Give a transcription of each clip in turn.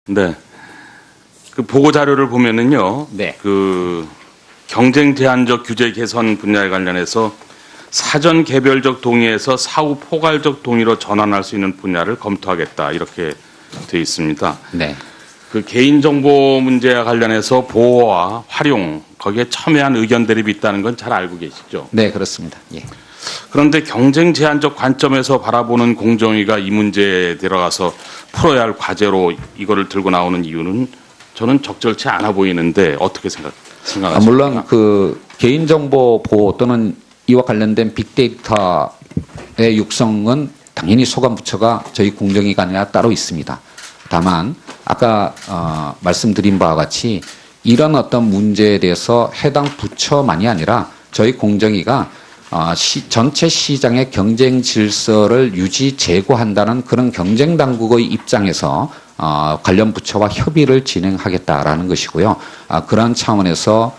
네. 그 보고 자료를 보면은요. 네. 그 경쟁 제한적 규제 개선 분야에 관련해서 사전 개별적 동의에서 사후 포괄적 동의로 전환할 수 있는 분야를 검토하겠다 이렇게 되어 있습니다. 네. 그 개인정보 문제와 관련해서 보호와 활용 거기에 첨예한 의견 대립이 있다는 건 잘 알고 계시죠? 네, 그렇습니다. 예. 그런데 경쟁 제한적 관점에서 바라보는 공정위가 이 문제에 들어가서 풀어야 할 과제로 이거를 들고 나오는 이유는 저는 적절치 않아 보이는데 어떻게 생각하십니까? 물론 그 개인정보 보호 또는 이와 관련된 빅데이터의 육성은 당연히 소관부처가 저희 공정위가 아니라 따로 있습니다. 다만 아까 말씀드린 바와 같이 이런 어떤 문제에 대해서 해당 부처만이 아니라 저희 공정위가 전체 시장의 경쟁 질서를 유지 제고한다는 그런 경쟁 당국의 입장에서 관련 부처와 협의를 진행하겠다라는 것이고요. 그러한 차원에서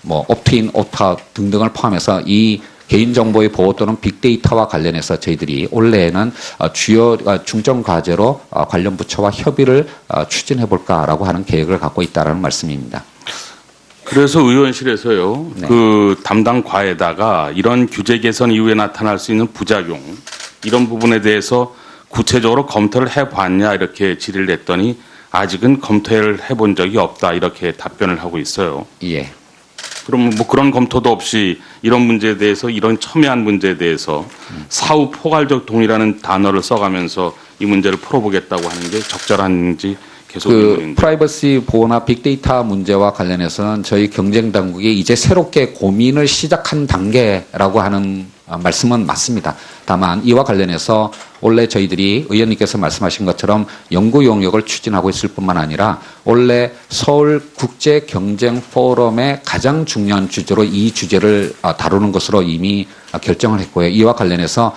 뭐 옵트인, 옵트아웃 등등을 포함해서 이 개인정보의 보호 또는 빅데이터와 관련해서 저희들이 올해에는 주요 중점 과제로 관련 부처와 협의를 추진해 볼까라고 하는 계획을 갖고 있다라는 말씀입니다. 그래서 의원실에서요, 네. 그 담당 과에다가 이런 규제 개선 이후에 나타날 수 있는 부작용 이런 부분에 대해서 구체적으로 검토를 해봤냐 이렇게 질의를 냈더니 아직은 검토를 해본 적이 없다 이렇게 답변을 하고 있어요. 예. 그럼 뭐 그런 검토도 없이 이런 문제에 대해서 이런 첨예한 문제에 대해서 사후 포괄적 동의라는 단어를 써가면서 이 문제를 풀어보겠다고 하는 게 적절한지 계속 그 의문인데. 프라이버시 보호나 빅데이터 문제와 관련해서는 저희 경쟁 당국이 이제 새롭게 고민을 시작한 단계라고 하는 말씀은 맞습니다. 다만 이와 관련해서 원래 저희들이 의원님께서 말씀하신 것처럼 연구 용역을 추진하고 있을 뿐만 아니라 원래 서울 국제 경쟁 포럼의 가장 중요한 주제로 이 주제를 다루는 것으로 이미 결정을 했고요. 이와 관련해서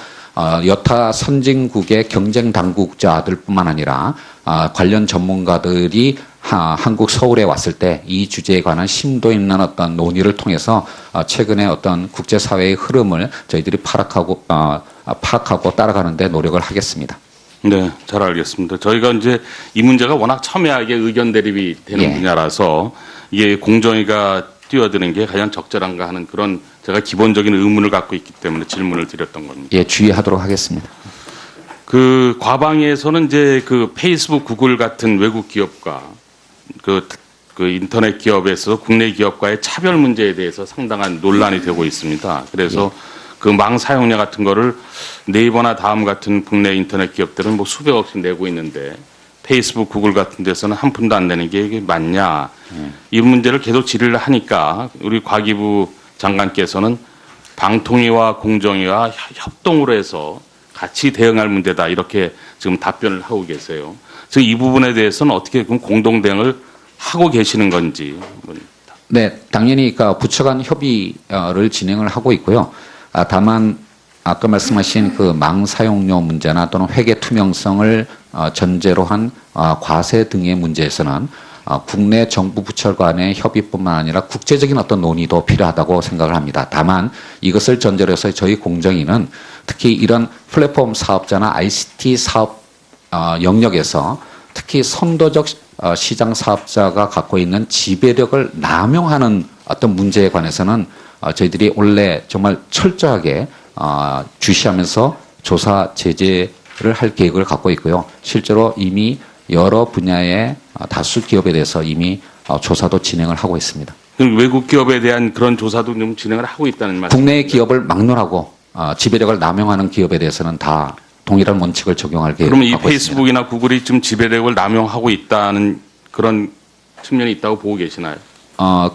여타 선진국의 경쟁 당국자들뿐만 아니라 관련 전문가들이 한국 서울에 왔을 때 이 주제에 관한 심도 있는 어떤 논의를 통해서 최근에 어떤 국제사회의 흐름을 저희들이 파악하고 따라가는 데 노력을 하겠습니다. 네, 잘 알겠습니다. 저희가 이제 이 문제가 워낙 첨예하게 의견 대립이 되는 예. 분야라서 이게 공정위가 뛰어드는 게 과연 적절한가 하는 그런 제가 기본적인 의문을 갖고 있기 때문에 질문을 드렸던 겁니다. 예, 주의하도록 하겠습니다. 그 과방위에서는 이제 그 페이스북, 구글 같은 외국 기업과 그 인터넷 기업에서 국내 기업과의 차별 문제에 대해서 상당한 논란이 되고 있습니다. 그래서 그 망 사용료 같은 거를 네이버나 다음 같은 국내 인터넷 기업들은 뭐 수백억씩 내고 있는데 페이스북, 구글 같은 데서는 한 푼도 안 내는 게 이게 맞냐. 이 문제를 계속 질의를 하니까 우리 과기부 장관께서는 방통위와 공정위와 협동으로 해서 같이 대응할 문제다 이렇게 지금 답변을 하고 계세요. 그래서 이 부분에 대해서는 어떻게 공동 대응을 하고 계시는 건지. 네, 당연히 그러니까 부처 간 협의를 진행을 하고 있고요. 다만 아까 말씀하신 그 망 사용료 문제나 또는 회계 투명성을 전제로 한 과세 등의 문제에서는 국내 정부 부처 간의 협의뿐만 아니라 국제적인 어떤 논의도 필요하다고 생각을 합니다. 다만 이것을 전제로 해서 저희 공정위는 특히 이런 플랫폼 사업자나 ICT 사업 영역에서 특히 선도적 시장 사업자가 갖고 있는 지배력을 남용하는 어떤 문제에 관해서는 저희들이 원래 정말 철저하게 주시하면서 조사 제재를 할 계획을 갖고 있고요. 실제로 이미 여러 분야의 다수 기업에 대해서 이미 조사도 진행을 하고 있습니다. 그럼 외국 기업에 대한 그런 조사도 좀 진행을 하고 있다는 말씀. 국내 기업을 막론하고 지배력을 남용하는 기업에 대해서는 다 동일한 원칙을 적용할 계획을 그러면 이 갖고 있습니다. 페이스북이나 구글이 좀 지배력을 남용하고 있다는 그런 측면이 있다고 보고 계시나요?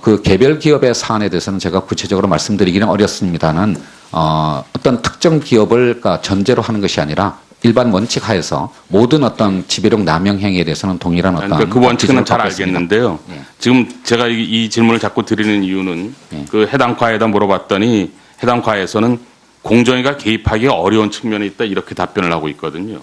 그 개별 기업의 사안에 대해서는 제가 구체적으로 말씀드리기는 어렵습니다는 어떤 특정 기업을 전제로 하는 것이 아니라 일반 원칙 하에서 모든 어떤 지배력 남용 행위에 대해서는 동일한 어떤 그러니까 그 원칙은 기준을 잘 갖고 있습니다. 알겠는데요. 예. 지금 제가 이 질문을 자꾸 드리는 이유는 그 해당 과에다 물어봤더니 해당 과에서는 공정위가 개입하기 어려운 측면이 있다 이렇게 답변을 하고 있거든요.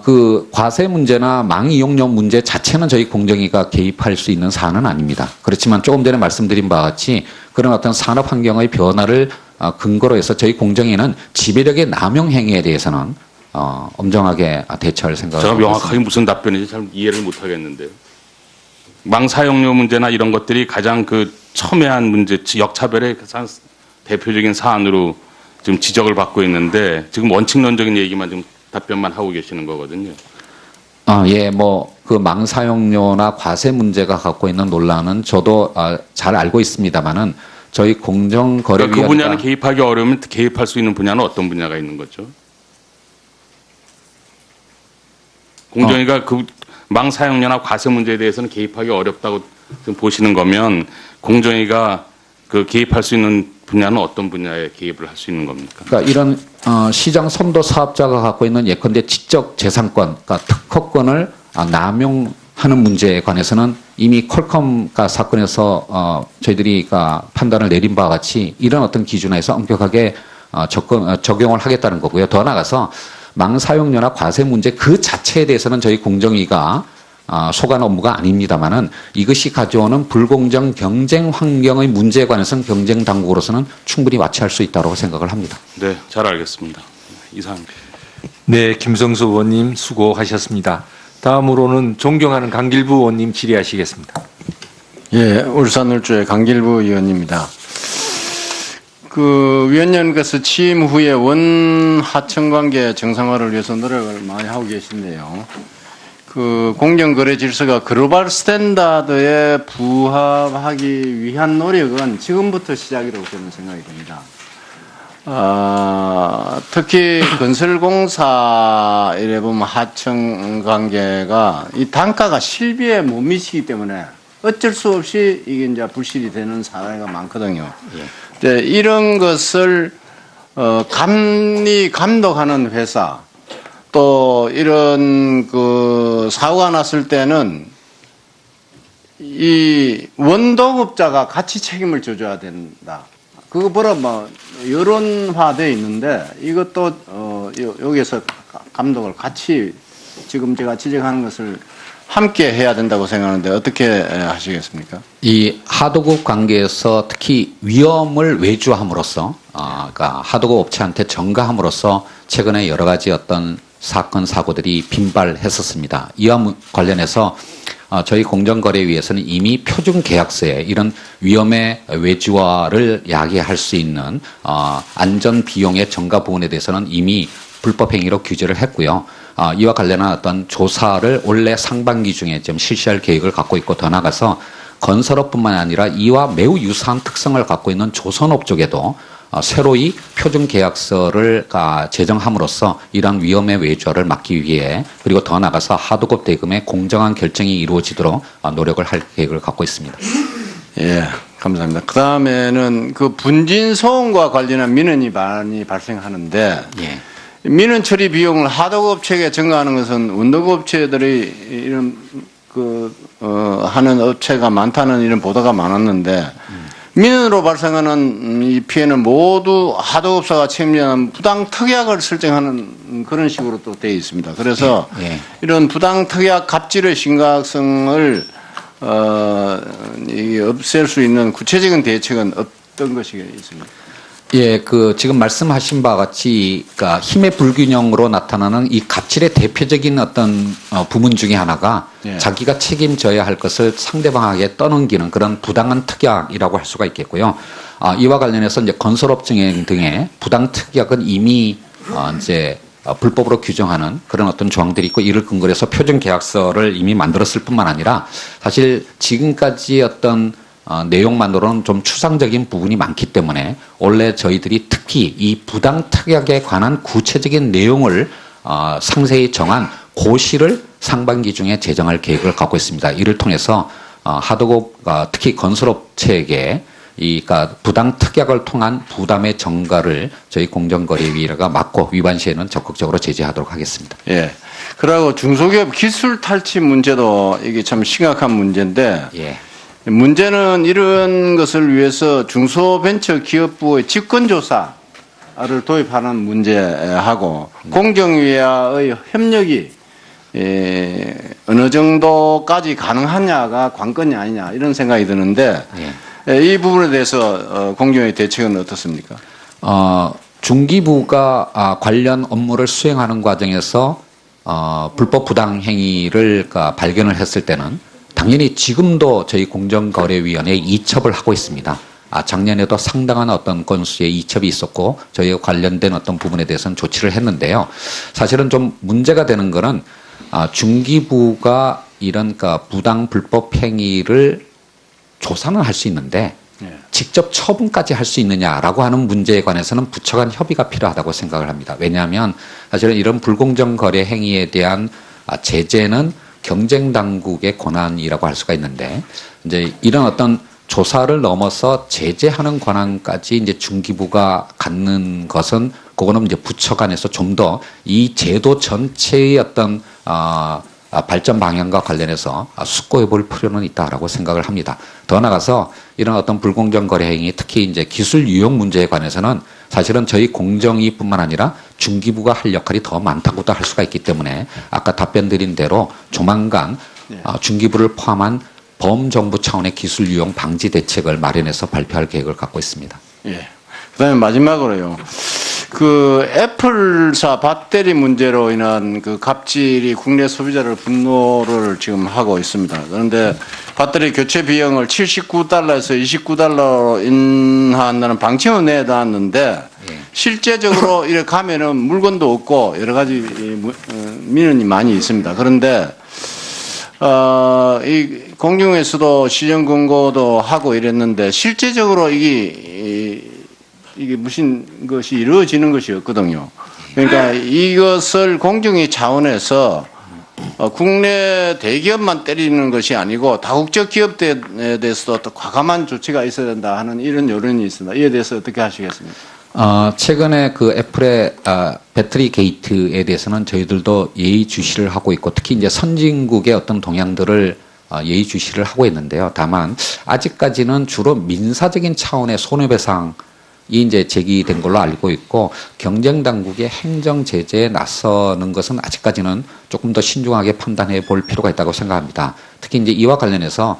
그 과세 문제나 망 이용료 문제 자체는 저희 공정위가 개입할 수 있는 사안은 아닙니다. 그렇지만 조금 전에 말씀드린 바와 같이 그런 어떤 산업 환경의 변화를 근거로 해서 저희 공정위는 지배력의 남용 행위에 대해서는 엄정하게 대처할 생각을 제가 하고 명확하게 있습니다. 무슨 답변인지 잘 이해를 못 하겠는데요. 망 사용료 문제나 이런 것들이 가장 그 첨예한 문제, 역차별의 가장 대표적인 사안으로 지금 지적을 받고 있는데 지금 원칙론적인 얘기만 좀 답변만 하고 계시는 거거든요. 예, 그 망사용료나 과세 문제가 갖고 있는 논란은 저도 잘 알고 있습니다만은 저희 그러니까 공정거래위원회가 그 분야는 개입하기 어려우면 개입할 수 있는 분야는 어떤 분야가 있는 거죠? 공정위가 그 망 사용료나 과세 문제에 대해서는 개입하기 어렵다고 지금 보시는 거면 공정위가 그 개입할 수 있는 분야는 어떤 분야에 개입을 할 수 있는 겁니까? 그러니까 이런 시장 선도 사업자가 갖고 있는 예컨대 지적 재산권, 그러니까 특허권을 남용하는 문제에 관해서는 이미 퀄컴 사건에서 저희들이 판단을 내린 바와 같이 이런 어떤 기준에서 엄격하게 적용을 하겠다는 거고요. 더 나아가서 망 사용료나 과세 문제 그 자체에 대해서는 저희 공정위가 소관 업무가 아닙니다만은 이것이 가져오는 불공정 경쟁 환경의 문제에 관해서는 경쟁 당국으로서는 충분히 와치할 수 있다고 생각을 합니다. 네, 잘 알겠습니다. 이상. 네, 김성수 의원님 수고하셨습니다. 다음으로는 존경하는 강길부 의원님 질의하시겠습니다. 예, 울산을주의 강길부 의원입니다. 그 위원님께서 취임 후에 원 하청 관계 정상화를 위해서 노력을 많이 하고 계신데요. 그 공정거래 질서가 글로벌 스탠다드에 부합하기 위한 노력은 지금부터 시작이라고 저는 생각이 됩니다. 특히 건설공사 이래 보면 하청 관계가 이 단가가 실비에 못 미치기 때문에 어쩔 수 없이 이게 이제 불실이 되는 사례가 많거든요. 네, 이런 것을 감독하는 회사 또 이런 그 사고가 났을 때는 이 원동업자가 같이 책임을 져줘야 된다. 그거보다 여론화되어 있는데 이것도 여기에서 감독을 같이 지금 제가 지적하는 것을 함께 해야 된다고 생각하는데 어떻게 하시겠습니까? 이 하도급 관계에서 특히 위험을 외주함으로써, 그러니까 하도급 업체한테 전가함으로써 최근에 여러 가지 어떤 사건 사고들이 빈발했었습니다. 이와 관련해서 저희 공정거래위에서는 이미 표준계약서에 이런 위험의 외주화를 야기할 수 있는 안전 비용의 전가 부분에 대해서는 이미 불법 행위로 규제를 했고요. 이와 관련한 어떤 조사를 올해 상반기 중에 좀 실시할 계획을 갖고 있고 더 나아가서 건설업뿐만 아니라 이와 매우 유사한 특성을 갖고 있는 조선업 쪽에도 새로이 표준계약서를 제정함으로써 이러한 위험의 외주화를 막기 위해 그리고 더 나아가서 하도급 대금의 공정한 결정이 이루어지도록 노력을 할 계획을 갖고 있습니다. 예, 감사합니다. 그 다음에는 그 분진 소음과 관련한 민원이 많이 발생하는데 예. 민원 처리 비용을 하도급 업체에 전가하는 것은 운동업 업체들이 이런 하는 업체가 많다는 이런 보도가 많았는데 민원으로 발생하는 이 피해는 모두 하도업사가 책임지는 부당 특약을 설정하는 그런 식으로 또 되어 있습니다. 그래서 예. 이런 부당 특약 갑질의 심각성을 없앨 수 있는 구체적인 대책은 어떤 것이 있습니까? 예, 지금 말씀하신 바와 같이, 힘의 불균형으로 나타나는 이 갑질의 대표적인 어떤 부문 중에 하나가 예. 자기가 책임져야 할 것을 상대방에게 떠넘기는 그런 부당한 특약이라고 할 수가 있겠고요. 이와 관련해서 이제 건설업증행 등의 부당 특약은 이미 이제 불법으로 규정하는 그런 어떤 조항들이 있고 이를 근거로 해서 표준계약서를 이미 만들었을 뿐만 아니라 사실 지금까지 어떤 내용만으로는 좀 추상적인 부분이 많기 때문에 원래 저희들이 특히 이 부당 특약에 관한 구체적인 내용을 상세히 정한 고시를 상반기 중에 제정할 계획을 갖고 있습니다. 이를 통해서 하도급 특히 건설업체에게 부당 특약을 통한 부담의 전가를 저희 공정거래위가 막고 위반 시에는 적극적으로 제재하도록 하겠습니다. 예. 그리고 중소기업 기술 탈취 문제도 이게 참 심각한 문제인데 예. 문제는 이런 것을 위해서 중소벤처기업부의 직권조사를 도입하는 문제하고 공정위와의 협력이 어느 정도까지 가능하냐가 관건이 아니냐 이런 생각이 드는데 이 부분에 대해서 공정위 대책은 어떻습니까? 중기부가 관련 업무를 수행하는 과정에서 불법 부당 행위를 발견을 했을 때는 당연히 지금도 저희 공정거래위원회에 이첩을 하고 있습니다. 작년에도 상당한 어떤 건수의 이첩이 있었고 저희와 관련된 어떤 부분에 대해서는 조치를 했는데요. 사실은 좀 문제가 되는 거는 중기부가 이런 부당 불법 행위를 조사는 할 수 있는데 직접 처분까지 할 수 있느냐라고 하는 문제에 관해서는 부처 간 협의가 필요하다고 생각을 합니다. 왜냐하면 사실은 이런 불공정 거래 행위에 대한 제재는 경쟁 당국의 권한이라고 할 수가 있는데 이제 이런 어떤 조사를 넘어서 제재하는 권한까지 이제 중기부가 갖는 것은 그거는 이제 부처 간에서 좀 더 이 제도 전체의 어떤 발전 방향과 관련해서 숙고해 볼 필요는 있다라고 생각을 합니다. 더 나아가서 이런 어떤 불공정 거래 행위, 특히 이제 기술 유용 문제에 관해서는 사실은 저희 공정위뿐만 아니라 중기부가 할 역할이 더 많다고도 할 수가 있기 때문에 아까 답변 드린 대로 조만간 중기부를 포함한 범정부 차원의 기술 유용 방지 대책을 마련해서 발표할 계획을 갖고 있습니다. 예. 그다음에 마지막으로요. 그 애플사 배터리 문제로 인한 그 갑질이 국내 소비자를 분노를 지금 하고 있습니다. 그런데 배터리 교체 비용을 79달러에서 29달러로 인하한다는 방침은 내놨는데 실제적으로 이렇게 가면은 물건도 없고 여러 가지 민원이 많이 있습니다. 그런데 이 공중에서도 시정 권고도 하고 이랬는데 실제적으로 이게 무슨 것이 이루어지는 것이 없거든요. 그러니까 이것을 공정위 차원에서 국내 대기업만 때리는 것이 아니고 다국적 기업에 대해서도 또 과감한 조치가 있어야 된다 하는 이런 여론이 있습니다. 이에 대해서 어떻게 하시겠습니까? 최근에 그 애플의 배터리 게이트에 대해서는 저희들도 예의주시를 하고 있고 특히 이제 선진국의 어떤 동향들을 예의주시를 하고 있는데요. 다만 아직까지는 주로 민사적인 차원의 손해배상이 이제 제기된 걸로 알고 있고 경쟁 당국의 행정 제재에 나서는 것은 아직까지는 조금 더 신중하게 판단해 볼 필요가 있다고 생각합니다. 특히 이제 이와 관련해서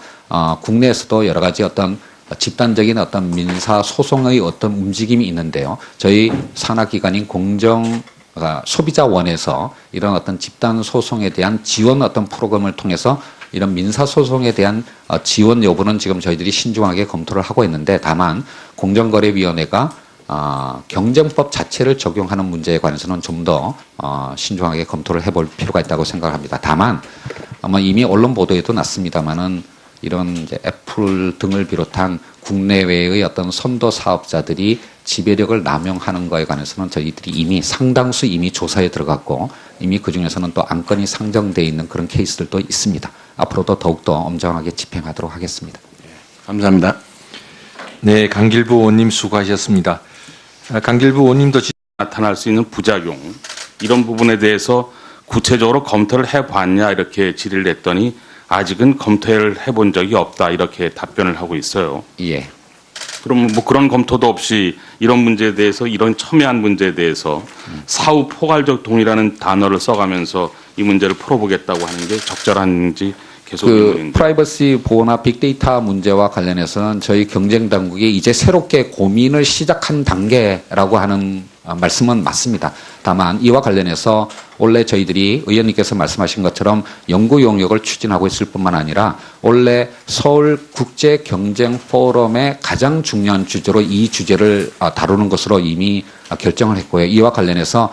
국내에서도 여러 가지 어떤 집단적인 어떤 민사 소송의 어떤 움직임이 있는데요. 저희 산하기관인 소비자원에서 이런 어떤 집단 소송에 대한 지원 어떤 프로그램을 통해서 이런 민사 소송에 대한 지원 여부는 지금 저희들이 신중하게 검토를 하고 있는데 다만 공정거래위원회가 경쟁법 자체를 적용하는 문제에 관해서는 좀 더 신중하게 검토를 해볼 필요가 있다고 생각합니다. 다만 아마 이미 언론 보도에도 났습니다만은 이런 이제 애플 등을 비롯한 국내외의 어떤 선도 사업자들이 지배력을 남용하는 거에 관해서는 저희들이 이미 상당수 이미 조사에 들어갔고 이미 그 중에서는 또 안건이 상정돼 있는 그런 케이스들도 있습니다. 앞으로도 더욱더 엄정하게 집행하도록 하겠습니다. 감사합니다. 네, 강길부 의원님 수고하셨습니다. 강길부 의원님도 나타날 수 있는 부작용 이런 부분에 대해서 구체적으로 검토를 해봤냐 이렇게 질의를 했더니 아직은 검토를 해본 적이 없다 이렇게 답변을 하고 있어요. 예. 그럼 뭐 그런 검토도 없이 이런 문제에 대해서 이런 첨예한 문제에 대해서 사후 포괄적 동의라는 단어를 써가면서 이 문제를 풀어보겠다고 하는 게 적절한지 계속 그 의문인데. 프라이버시 보호나 빅데이터 문제와 관련해서는 저희 경쟁 당국이 이제 새롭게 고민을 시작한 단계라고 하는 말씀은 맞습니다. 다만 이와 관련해서 원래 저희들이 의원님께서 말씀하신 것처럼 연구 용역을 추진하고 있을 뿐만 아니라 원래 서울국제경쟁포럼의 가장 중요한 주제로 이 주제를 다루는 것으로 이미 결정을 했고요. 이와 관련해서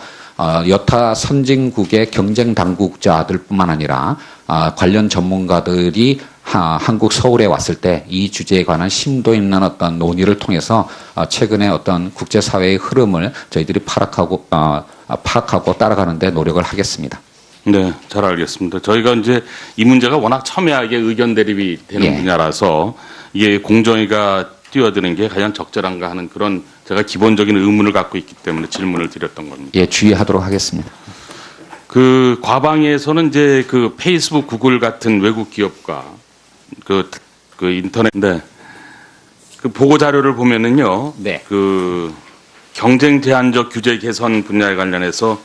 여타 선진국의 경쟁 당국자들뿐만 아니라 관련 전문가들이 한국 서울에 왔을 때 이 주제에 관한 심도 있는 어떤 논의를 통해서 최근에 어떤 국제사회의 흐름을 저희들이 파악하고 따라가는 데 노력을 하겠습니다. 네, 잘 알겠습니다. 저희가 이제 이 문제가 워낙 첨예하게 의견 대립이 되는 예. 분야라서 이게 공정위가 뛰어드는 게 가장 적절한가 하는 그런 제가 기본적인 의문을 갖고 있기 때문에 질문을 드렸던 겁니다. 예, 주의하도록 하겠습니다. 그 과방위에서는 이제 그 페이스북, 구글 같은 외국 기업과 그 인터넷인데 그 보고 자료를 보면은요. 네. 그 경쟁 제한적 규제 개선 분야에 관련해서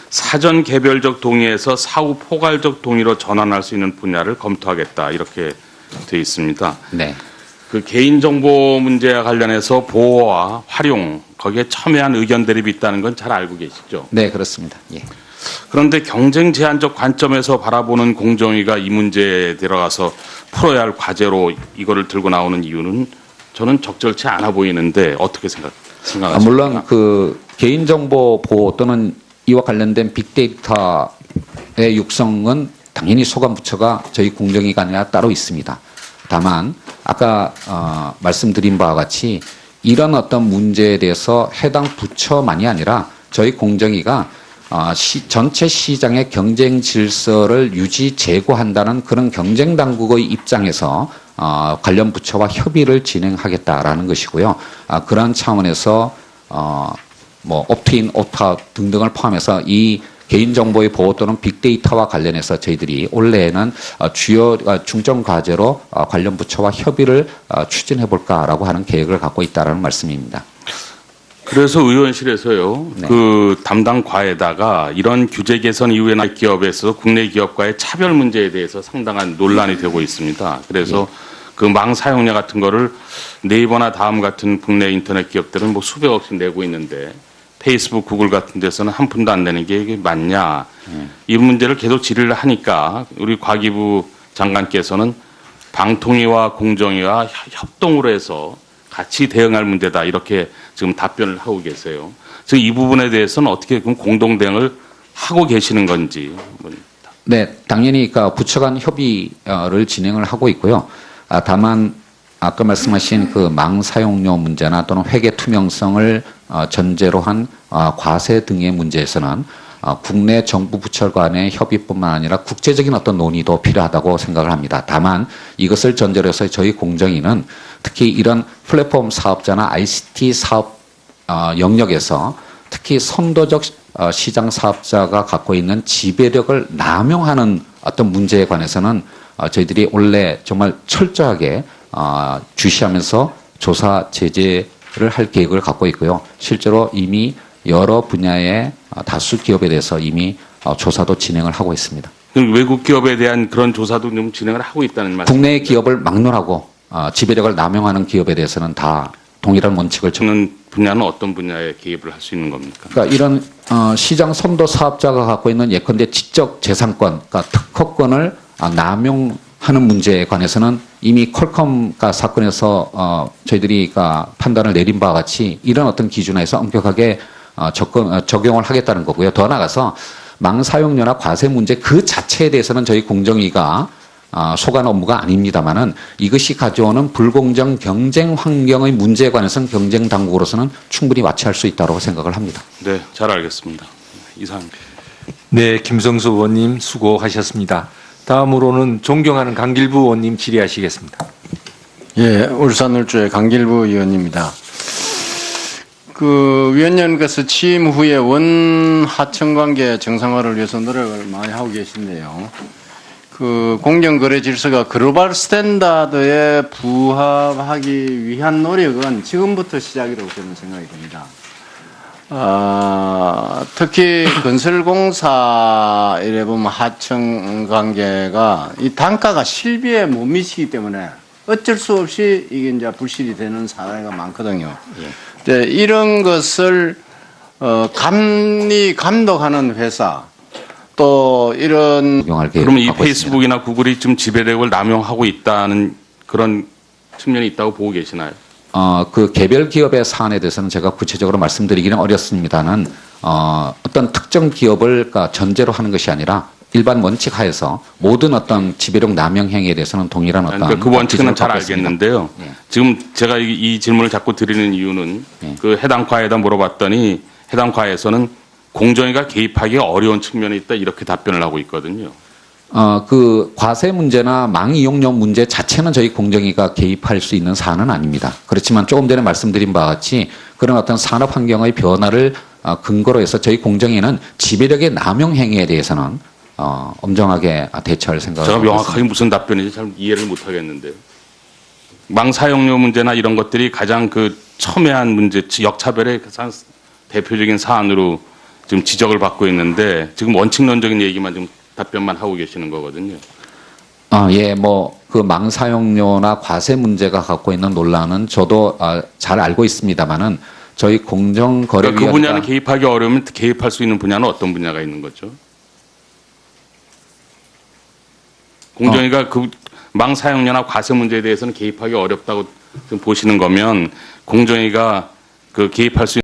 사전 개별적 동의에서 사후 포괄적 동의로 전환할 수 있는 분야를 검토하겠다 이렇게 돼 있습니다. 네. 그 개인정보 문제와 관련해서 보호와 활용, 거기에 첨예한 의견 대립이 있다는 건 잘 알고 계시죠? 네, 그렇습니다. 예. 그런데 경쟁 제한적 관점에서 바라보는 공정위가 이 문제에 들어가서 풀어야 할 과제로 이거를 들고 나오는 이유는 저는 적절치 않아 보이는데 어떻게 생각하십니까? 물론 그 개인정보 보호 또는 이와 관련된 빅데이터의 육성은 당연히 소관부처가 저희 공정위가 아니라 따로 있습니다. 다만 아까 말씀드린 바와 같이 이런 어떤 문제에 대해서 해당 부처만이 아니라 저희 공정위가 전체 시장의 경쟁 질서를 유지 제고한다는 그런 경쟁 당국의 입장에서 관련 부처와 협의를 진행하겠다라는 것이고요. 그런 차원에서 뭐 옵트인, 옵트아웃 등등을 포함해서 이 개인정보의 보호 또는 빅데이터와 관련해서 저희들이 올해에는 주요 중점 과제로 관련 부처와 협의를 추진해 볼까라고 하는 계획을 갖고 있다라는 말씀입니다. 그래서 의원실에서요, 네. 그 담당 과에다가 이런 규제 개선 이후에 나 기업에서 국내 기업과의 차별 문제에 대해서 상당한 논란이 되고 있습니다. 그래서 그 망 사용료 같은 거를 네이버나 다음 같은 국내 인터넷 기업들은 뭐 수백억씩 내고 있는데 페이스북, 구글 같은 데서는 한 푼도 안 내는 게 이게 맞냐. 이 문제를 계속 질의를 하니까 우리 과기부 장관께서는 방통위와 공정위와 협동으로 해서 같이 대응할 문제다. 이렇게 지금 답변을 하고 계세요. 그래서 이 부분에 대해서는 어떻게 그럼 공동 대응을 하고 계시는 건지. 네, 당연히 그 부처 간 협의를 진행을 하고 있고요. 다만 아까 말씀하신 그 망 사용료 문제나 또는 회계 투명성을 전제로 한 과세 등의 문제에서는 국내 정부 부처 간의 협의뿐만 아니라 국제적인 어떤 논의도 필요하다고 생각을 합니다. 다만 이것을 전제로 해서 저희 공정위는 특히 이런 플랫폼 사업자나 ICT 사업 영역에서 특히 선도적 시장 사업자가 갖고 있는 지배력을 남용하는 어떤 문제에 관해서는 저희들이 원래 정말 철저하게 주시하면서 조사 제재를 할 계획을 갖고 있고요. 실제로 이미 여러 분야의 다수 기업에 대해서 이미 조사도 진행을 하고 있습니다. 그럼 외국 기업에 대한 그런 조사도 좀 진행을 하고 있다는 말씀. 국내 기업을 막론하고 지배력을 남용하는 기업에 대해서는 다 동일한 원칙을 는 분야는 어떤 분야에 개입을 할 수 있는 겁니까? 그러니까 이런 시장 선도 사업자가 갖고 있는 예컨대 지적 재산권, 그러니까 특허권을 남용하는 문제에 관해서는 이미 퀄컴 사건에서 저희들이 판단을 내린 바와 같이 이런 어떤 기준에서 엄격하게 적용을 하겠다는 거고요. 더 나아가서 망 사용료나 과세 문제 그 자체에 대해서는 저희 공정위가 소관 업무가 아닙니다만은 이것이 가져오는 불공정 경쟁 환경의 문제에 관해서는 경쟁 당국으로서는 충분히 와치할 수 있다고 생각을 합니다. 네, 잘 알겠습니다. 이상입니다. 네, 김성수 의원님 수고하셨습니다. 다음으로는 존경하는 강길부 의원님 질의하시겠습니다. 예, 울산을주의 강길부 의원입니다. 그 위원님께서 취임 후에 원하청 관계 정상화를 위해서 노력을 많이 하고 계신데요. 그 공정거래 질서가 글로벌 스탠다드에 부합하기 위한 노력은 지금부터 시작이라고 저는 생각이 듭니다. 특히 건설공사 이래 보면 하청 관계가 이 단가가 실비에 못 미치기 때문에 어쩔 수 없이 이게 이제 불실이 되는 사례가 많거든요. 네, 이런 것을 감독하는 회사 또 이런 적용할 계획을 그러면 이 갖고 있습니다. 페이스북이나 구글이 좀 지배력을 남용하고 있다는 그런 측면이 있다고 보고 계시나요? 그 개별 기업의 사안에 대해서는 제가 구체적으로 말씀드리기는 어렵습니다는 어떤 특정 기업을 전제로 하는 것이 아니라 일반 원칙 하에서 모든 어떤 지배력 남용 행위에 대해서는 동일한 어떤 그러니까 그 원칙은 기준을 잘 갖고 있습니다. 알겠는데요. 예. 지금 제가 이 질문을 자꾸 드리는 이유는 예. 그 해당 과에다 물어봤더니 해당 과에서는 공정위가 개입하기 어려운 측면이 있다 이렇게 답변을 하고 있거든요. 그 과세 문제나 망 이용료 문제 자체는 저희 공정위가 개입할 수 있는 사안은 아닙니다. 그렇지만 조금 전에 말씀드린 바와 같이 그런 어떤 산업 환경의 변화를 근거로 해서 저희 공정위는 지배력의 남용 행위에 대해서는 엄정하게 대처할 생각을 제가 하고 명확하게 있습니다. 무슨 답변인지 잘 이해를 못 하겠는데요. 망 사용료 문제나 이런 것들이 가장 그 첨예한 문제, 역차별의 가장 대표적인 사안으로 지금 지적을 받고 있는데 지금 원칙론적인 얘기만 좀 답변만 하고 계시는 거거든요. 예, 그 망 사용료나 과세 문제가 갖고 있는 논란은 저도 잘 알고 있습니다만은 저희 공정거래위원회가 그러니까 그 분야는 개입하기 어려우면 개입할 수 있는 분야는 어떤 분야가 있는 거죠? 공정위가 그 망사용료나 과세 문제에 대해서는 개입하기 어렵다고 지금 보시는 거면 공정위가 그 개입할 수